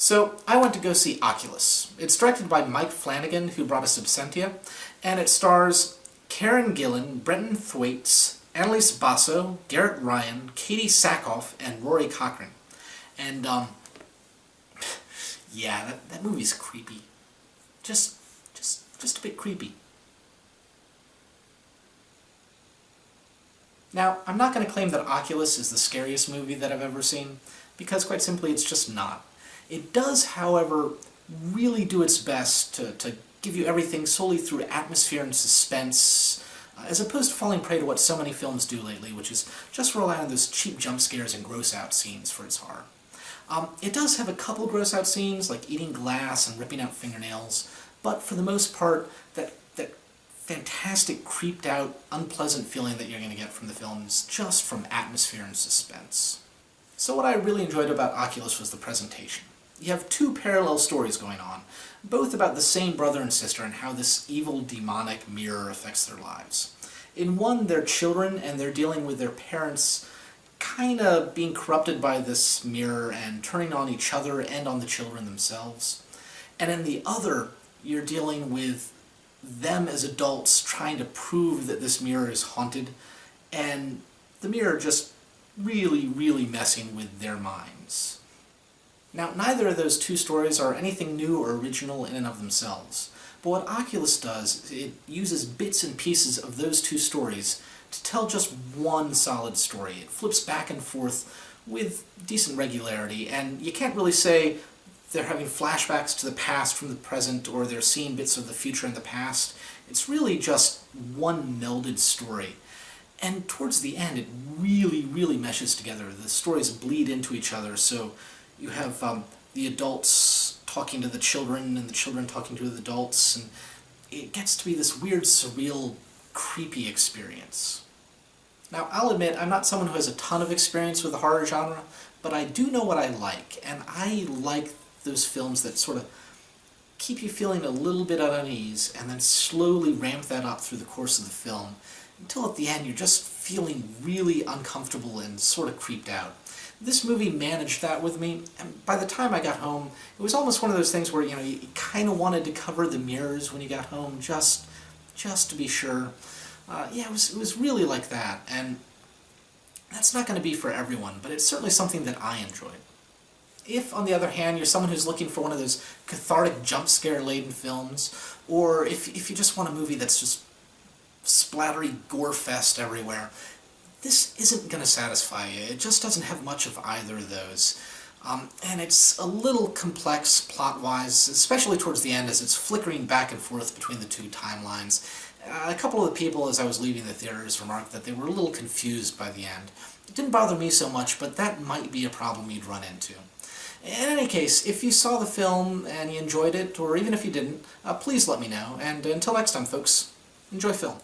So, I went to go see Oculus. It's directed by Mike Flanagan, who brought us Absentia, and it stars Karen Gillan, Brenton Thwaites, Annalise Basso, Garrett Ryan, Katie Sackhoff, and Rory Cochrane. And, yeah, that movie's creepy. Just a bit creepy. Now, I'm not going to claim that Oculus is the scariest movie that I've ever seen, because quite simply it's just not. It does, however, really do its best to give you everything solely through atmosphere and suspense, as opposed to falling prey to what so many films do lately, which is just rely on those cheap jump scares and gross-out scenes for its horror. It does have a couple gross-out scenes, like eating glass and ripping out fingernails, but for the most part, that fantastic, creeped-out, unpleasant feeling that you're going to get from the film is just from atmosphere and suspense. So what I really enjoyed about Oculus was the presentation. You have two parallel stories going on, both about the same brother and sister and how this evil, demonic mirror affects their lives. In one, they're children and they're dealing with their parents kinda being corrupted by this mirror and turning on each other and on the children themselves. And in the other, you're dealing with them as adults trying to prove that this mirror is haunted, and the mirror just really messing with their minds. Now, neither of those two stories are anything new or original in and of themselves, but what Oculus does is it uses bits and pieces of those two stories to tell just one solid story. It flips back and forth with decent regularity, and you can't really say they're having flashbacks to the past from the present, or they're seeing bits of the future in the past. It's really just one melded story. And towards the end, it really meshes together. The stories bleed into each other, so you have the adults talking to the children, and the children talking to the adults, and it gets to be this weird, surreal, creepy experience. Now, I'll admit, I'm not someone who has a ton of experience with the horror genre, but I do know what I like, and I like those films that sort of keep you feeling a little bit at unease, and then slowly ramp that up through the course of the film, until at the end you're just feeling really uncomfortable and sort of creeped out. This movie managed that with me, and by the time I got home, it was almost one of those things where, you kind of wanted to cover the mirrors when you got home, just to be sure. Yeah, it was really like that, and that's not going to be for everyone, but it's certainly something that I enjoyed. If, on the other hand, you're someone who's looking for one of those cathartic jump scare-laden films, or if you just want a movie that's just splattery gore fest everywhere, this isn't going to satisfy you. It just doesn't have much of either of those. And it's a little complex plot-wise, especially towards the end as it's flickering back and forth between the two timelines. A couple of the people, as I was leaving the theaters, remarked that they were a little confused by the end. It didn't bother me so much, but that might be a problem you'd run into. In any case, if you saw the film and you enjoyed it, or even if you didn't, please let me know. And until next time, folks, enjoy film.